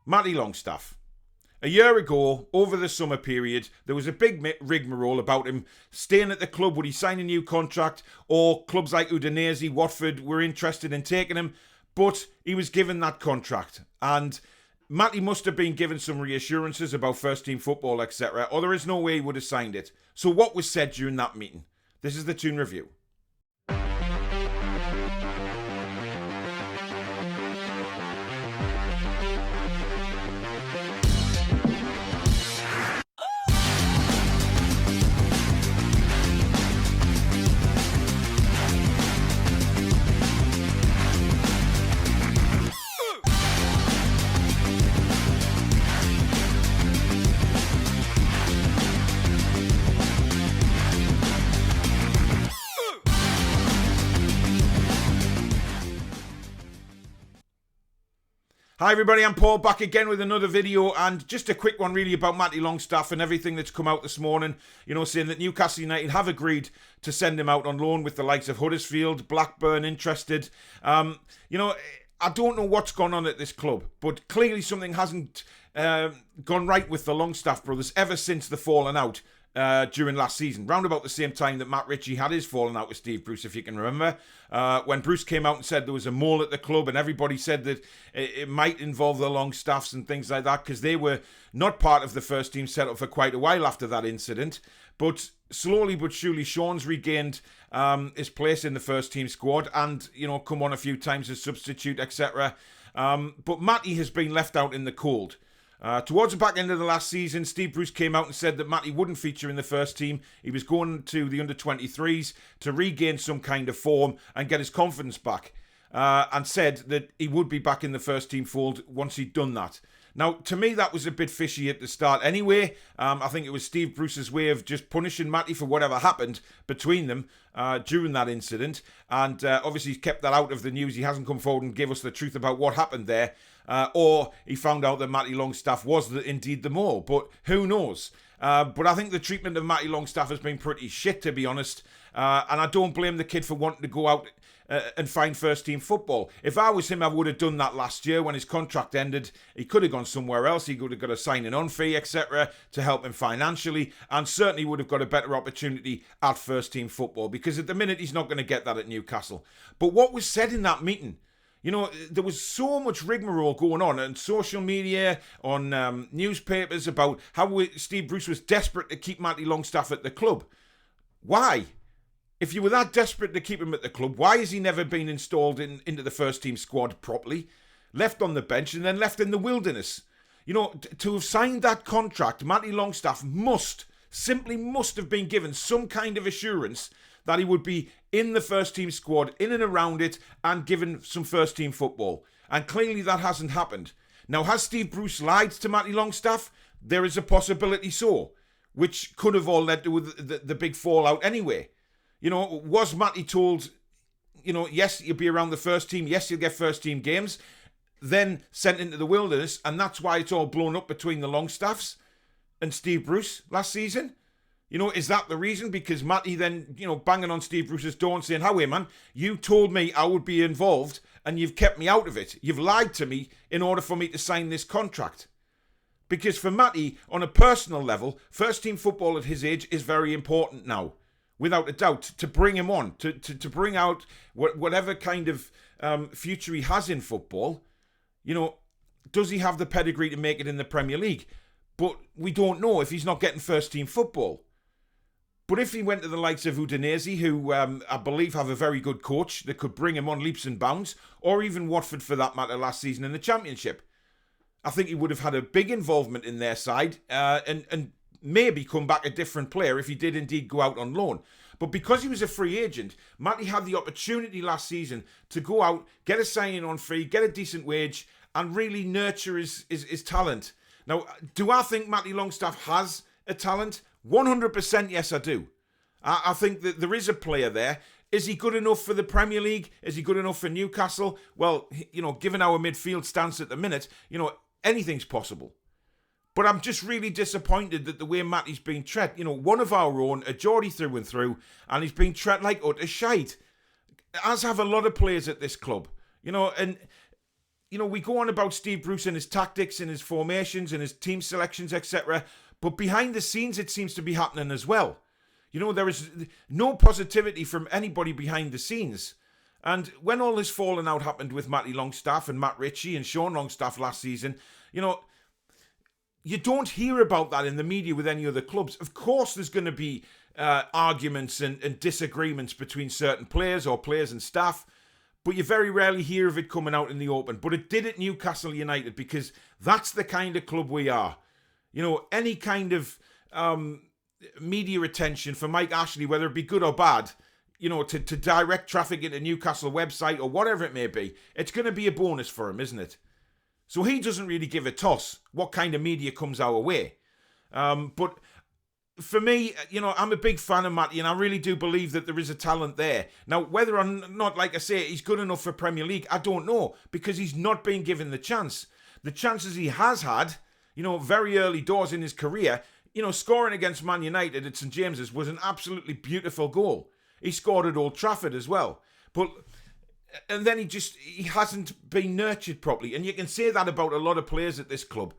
Matty Longstaff. A year ago, over the summer period, there was a big rigmarole about him staying at the club. Would he sign a new contract? Or clubs like Udinese, Watford were interested in taking him. But he was given that contract. And Matty must have been given some reassurances about first team football, etc. Or there is no way he would have signed it. So what was said during that meeting? This is the Toon Review. Hi everybody, I'm Paul, back again with another video, and just a quick one really about Matty Longstaff and everything that's come out this morning, saying that Newcastle United have agreed to send him out on loan with the likes of Huddersfield, Blackburn interested. I don't know what's gone on at this club, but clearly something hasn't gone right with the Longstaff brothers ever since the falling out during last season, round about the same time that Matt Ritchie had his falling out with Steve Bruce, if you can remember, when Bruce came out and said there was a mole at the club, and everybody said that it might involve the Longstaffs and things like that, because they were not part of the first team setup for quite a while after that incident. But slowly but surely, Sean's regained his place in the first team squad, and come on a few times as substitute, etc. But Matty has been left out in the cold. Towards the back end of the last season, Steve Bruce came out and said that Matty wouldn't feature in the first team. He was going to the under-23s to regain some kind of form and get his confidence back. And said that he would be back in the first team fold once he'd done that. Now, to me, that was a bit fishy at the start anyway. I think it was Steve Bruce's way of just punishing Matty for whatever happened between them during that incident. And obviously he's kept that out of the news. He hasn't come forward and gave us the truth about what happened there. Or he found out that Matty Longstaff was indeed the mole. But who knows? But I think the treatment of Matty Longstaff has been pretty shit, to be honest. And I don't blame the kid for wanting to go out and find first team football. If I was him, I would have done that last year when his contract ended. He could have gone somewhere else. He could have got a signing on fee, etc., to help him financially, and certainly would have got a better opportunity at first team football, because at the minute he's not going to get that at Newcastle. But what was said in that meeting, there was so much rigmarole going on social media, on newspapers, about how Steve Bruce was desperate to keep Matty Longstaff at the club. Why? If you were that desperate to keep him at the club, why has he never been installed into the first team squad properly? Left on the bench and then left in the wilderness. To have signed that contract, Matty Longstaff simply must have been given some kind of assurance that he would be in the first team squad, in and around it, and given some first team football. And clearly that hasn't happened. Now, has Steve Bruce lied to Matty Longstaff? There is a possibility so, which could have all led to the big fallout anyway. Was Matty told, yes, you'll be around the first team, yes, you'll get first team games, then sent into the wilderness, and that's why it's all blown up between the Longstaffs and Steve Bruce last season? Is that the reason? Because Matty then, banging on Steve Bruce's door and saying, hey man, you told me I would be involved and you've kept me out of it. You've lied to me in order for me to sign this contract. Because for Matty, on a personal level, first team football at his age is very important now. Without a doubt, to bring him on, to bring out whatever kind of future he has in football. Does he have the pedigree to make it in the Premier League? But we don't know if he's not getting first team football. But if he went to the likes of Udinese, who I believe have a very good coach that could bring him on leaps and bounds, or even Watford for that matter last season in the Championship, I think he would have had a big involvement in their side and maybe come back a different player if he did indeed go out on loan. But because he was a free agent, Matty had the opportunity last season to go out, get a signing on fee, get a decent wage, and really nurture his talent. Now, do I think Matty Longstaff has a talent? 100% yes, I do. I think that there is a player there. Is he good enough for the Premier League? Is he good enough for Newcastle? Well, given our midfield stance at the minute, anything's possible. But I'm just really disappointed that the way Matty's been treated, one of our own, a Geordie through and through, and he's been treated like utter shite. As have a lot of players at this club, and we go on about Steve Bruce and his tactics and his formations and his team selections, etc. But behind the scenes, it seems to be happening as well. There is no positivity from anybody behind the scenes. And when all this falling out happened with Matty Longstaff and Matt Ritchie and Sean Longstaff last season, you don't hear about that in the media with any other clubs. Of course, there's going to be arguments and disagreements between certain players or players and staff, but you very rarely hear of it coming out in the open. But it did at Newcastle United because that's the kind of club we are. Any kind of media attention for Mike Ashley, whether it be good or bad, to direct traffic into Newcastle website or whatever it may be, it's going to be a bonus for him, isn't it? So he doesn't really give a toss what kind of media comes our way. But for me, I'm a big fan of Matty, and I really do believe that there is a talent there. Now, whether or not, like I say, he's good enough for Premier League, I don't know, because he's not been given the chance. The chances he has had, very early doors in his career, scoring against Man United at St James's was an absolutely beautiful goal. He scored at Old Trafford as well. And then he hasn't been nurtured properly. And you can say that about a lot of players at this club.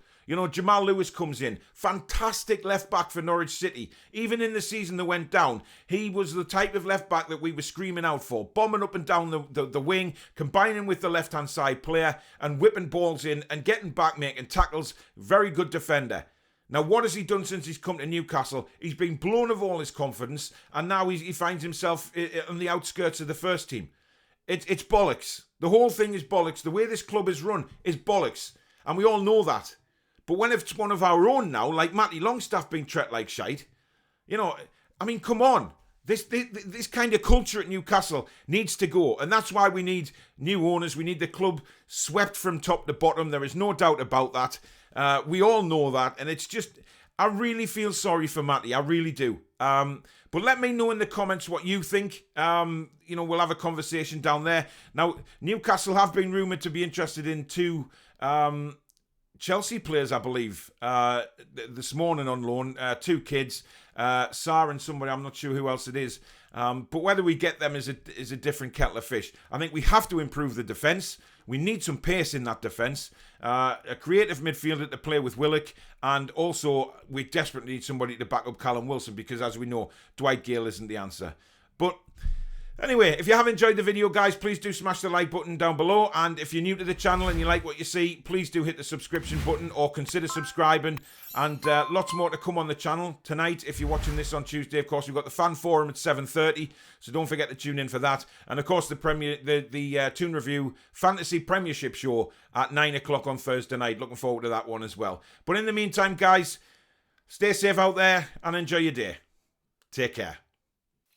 Jamal Lewis comes in. Fantastic left back for Norwich City. Even in the season that went down, he was the type of left back that we were screaming out for. Bombing up and down the wing, combining with the left-hand side player and whipping balls in and getting back, making tackles. Very good defender. Now, what has he done since he's come to Newcastle? He's been blown of all his confidence, and now he finds himself on the outskirts of the first team. It's bollocks. The whole thing is bollocks. The way this club is run is bollocks. And we all know that. But when it's one of our own now, like Matty Longstaff being treated like shite, come on. This kind of culture at Newcastle needs to go. And that's why we need new owners. We need the club swept from top to bottom. There is no doubt about that. We all know that. And it's just, I really feel sorry for Matty. I really do. But let me know in the comments what you think. We'll have a conversation down there. Now, Newcastle have been rumoured to be interested in two Chelsea players, I believe, this morning on loan. Two kids, Sarr and somebody, I'm not sure who else it is. But whether we get them is a different kettle of fish. I think we have to improve the defence. We need some pace in that defence. A creative midfielder to play with Willock. And also, we desperately need somebody to back up Callum Wilson because, as we know, Dwight Gale isn't the answer. But anyway, if you have enjoyed the video, guys, please do smash the like button down below. And if you're new to the channel and you like what you see, please do hit the subscription button or consider subscribing. And lots more to come on the channel tonight. If you're watching this on Tuesday, of course, we've got the Fan Forum at 7:30. So don't forget to tune in for that. And of course, the Toon Review Fantasy Premiership show at 9 o'clock on Thursday night. Looking forward to that one as well. But in the meantime, guys, stay safe out there and enjoy your day. Take care.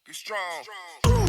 Be strong.